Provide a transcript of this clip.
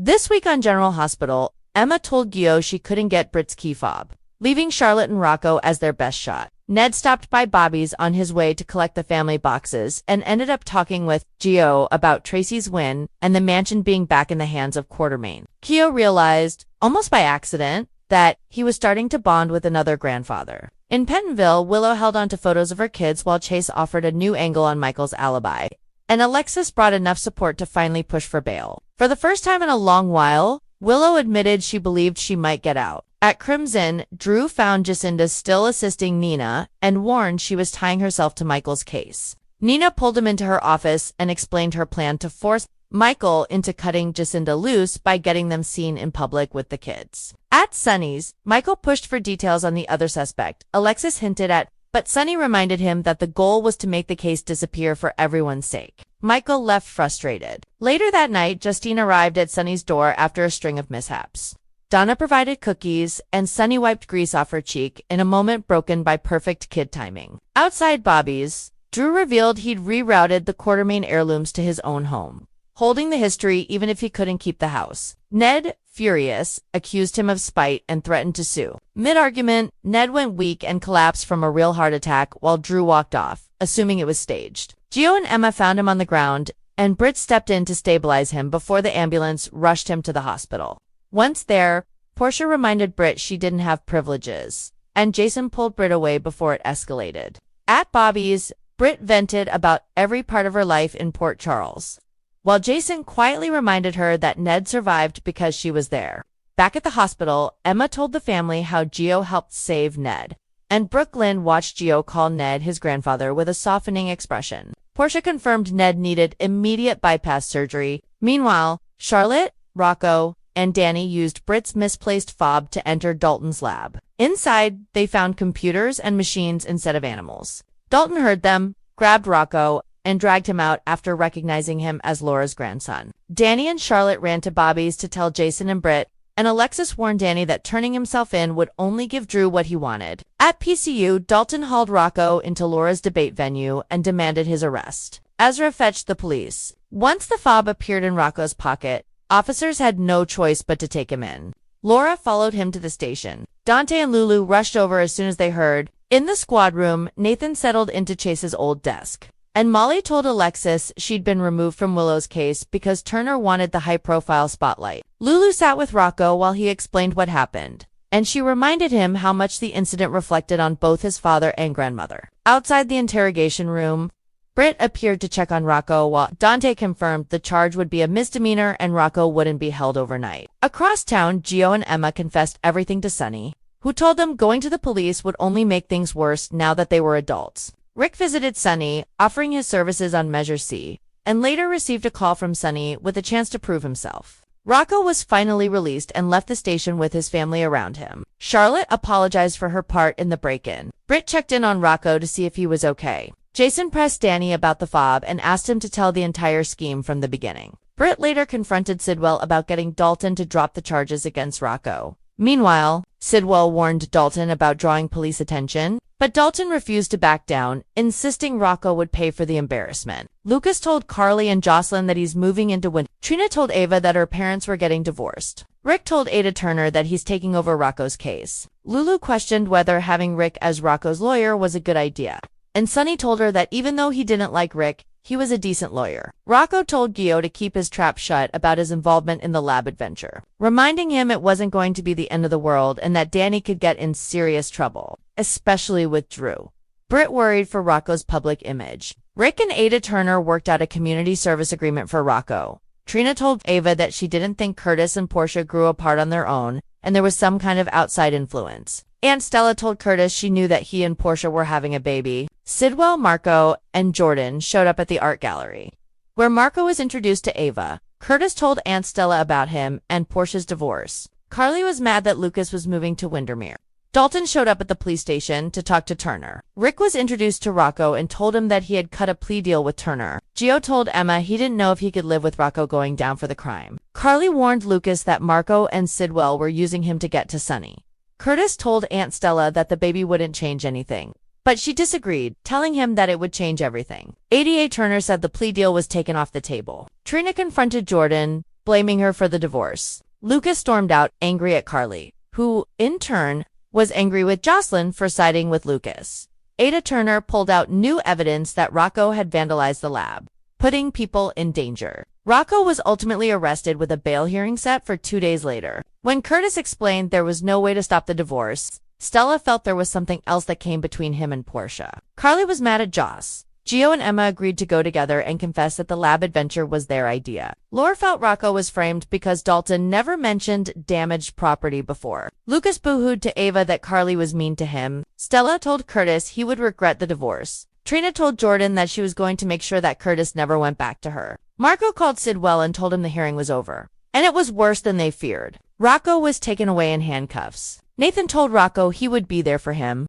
This week on General Hospital, Emma told Gio she couldn't get Britt's key fob, leaving Charlotte and Rocco as their best shot. Ned stopped by Bobby's on his way to collect the family boxes and ended up talking with Gio about Tracy's win and the mansion being back in the hands of Quartermain. Gio realized, almost by accident, that he was starting to bond with another grandfather. In Pentonville, Willow held on to photos of her kids while Chase offered a new angle on Michael's alibi, and Alexis brought enough support to finally push for bail. For the first time in a long while, Willow admitted she believed she might get out. At Crimson, Drew found Jacinda still assisting Nina and warned she was tying herself to Michael's case. Nina pulled him into her office and explained her plan to force Michael into cutting Jacinda loose by getting them seen in public with the kids. At Sunny's, Michael pushed for details on the other suspect. Alexis hinted at, but Sunny reminded him that the goal was to make the case disappear for everyone's sake. Michael left frustrated. Later that night, Justine arrived at Sunny's door after a string of mishaps. Donna provided cookies, and Sunny wiped grease off her cheek in a moment broken by perfect kid timing. Outside Bobby's, Drew revealed he'd rerouted the Quartermain heirlooms to his own home, holding the history even if he couldn't keep the house. Ned, furious, accused him of spite and threatened to sue. Mid-argument, Ned went weak and collapsed from a real heart attack while Drew walked off, assuming it was staged. Gio and Emma found him on the ground, and Britt stepped in to stabilize him before the ambulance rushed him to the hospital. Once there, Portia reminded Britt she didn't have privileges, and Jason pulled Britt away before it escalated. At Bobby's, Britt vented about every part of her life in Port Charles, while Jason quietly reminded her that Ned survived because she was there. Back at the hospital, Emma told the family how Gio helped save Ned, and Brooklyn watched Gio call Ned his grandfather with a softening expression. Portia confirmed Ned needed immediate bypass surgery. Meanwhile, Charlotte, Rocco, and Danny used Britt's misplaced fob to enter Dalton's lab. Inside, they found computers and machines instead of animals. Dalton heard them, grabbed Rocco, and dragged him out after recognizing him as Laura's grandson. Danny and Charlotte ran to Bobby's to tell Jason and Britt, and Alexis warned Danny that turning himself in would only give Drew what he wanted. At PCU, Dalton hauled Rocco into Laura's debate venue and demanded his arrest. Ezra fetched the police. Once the fob appeared in Rocco's pocket, officers had no choice but to take him in. Laura followed him to the station. Dante and Lulu rushed over as soon as they heard. In the squad room, Nathan settled into Chase's old desk, and Molly told Alexis she'd been removed from Willow's case because Turner wanted the high-profile spotlight. Lulu sat with Rocco while he explained what happened, and she reminded him how much the incident reflected on both his father and grandmother. Outside the interrogation room, Britt appeared to check on Rocco while Dante confirmed the charge would be a misdemeanor and Rocco wouldn't be held overnight. Across town, Gio and Emma confessed everything to Sunny, who told them going to the police would only make things worse now that they were adults. Rick visited Sunny, offering his services on Measure C, and later received a call from Sunny with a chance to prove himself. Rocco was finally released and left the station with his family around him. Charlotte apologized for her part in the break-in. Britt checked in on Rocco to see if he was okay. Jason pressed Danny about the fob and asked him to tell the entire scheme from the beginning. Britt later confronted Sidwell about getting Dalton to drop the charges against Rocco. Meanwhile, Sidwell warned Dalton about drawing police attention, but Dalton refused to back down, insisting Rocco would pay for the embarrassment. Lucas told Carly and Jocelyn that he's moving into winter. Trina told Ava that her parents were getting divorced. Rick told Ada Turner that he's taking over Rocco's case. Lulu questioned whether having Rick as Rocco's lawyer was a good idea, and Sunny told her that even though he didn't like Rick, he was a decent lawyer. Rocco told Gio to keep his trap shut about his involvement in the lab adventure, reminding him it wasn't going to be the end of the world and that Danny could get in serious trouble, especially with Drew. Britt worried for Rocco's public image. Rick and Ada Turner worked out a community service agreement for Rocco. Trina told Ava that she didn't think Curtis and Portia grew apart on their own, and there was some kind of outside influence. Aunt Stella told Curtis she knew that he and Portia were having a baby. Sidwell, Marco, and Jordan showed up at the art gallery, where Marco was introduced to Ava. Curtis told Aunt Stella about him and Portia's divorce. Carly was mad that Lucas was moving to Windermere. Dalton showed up at the police station to talk to Turner. Rick was introduced to Rocco and told him that he had cut a plea deal with Turner. Gio told Emma he didn't know if he could live with Rocco going down for the crime. Carly warned Lucas that Marco and Sidwell were using him to get to Sunny. Curtis told Aunt Stella that the baby wouldn't change anything, but she disagreed, telling him that it would change everything. ADA Turner said the plea deal was taken off the table. Trina confronted Jordan, blaming her for the divorce. Lucas stormed out, angry at Carly, who, in turn, was angry with Jocelyn for siding with Lucas. Ada Turner pulled out new evidence that Rocco had vandalized the lab, putting people in danger. Rocco was ultimately arrested with a bail hearing set for 2 days later. When Curtis explained there was no way to stop the divorce, Stella felt there was something else that came between him and Portia. Carly was mad at Joss. Gio and Emma agreed to go together and confess that the lab adventure was their idea. Laura felt Rocco was framed because Dalton never mentioned damaged property before. Lucas boohooed to Ava that Carly was mean to him. Stella told Curtis he would regret the divorce. Trina told Jordan that she was going to make sure that Curtis never went back to her. Marco called Sidwell and told him the hearing was over. And it was worse than they feared. Rocco was taken away in handcuffs. Nathan told Rocco he would be there for him,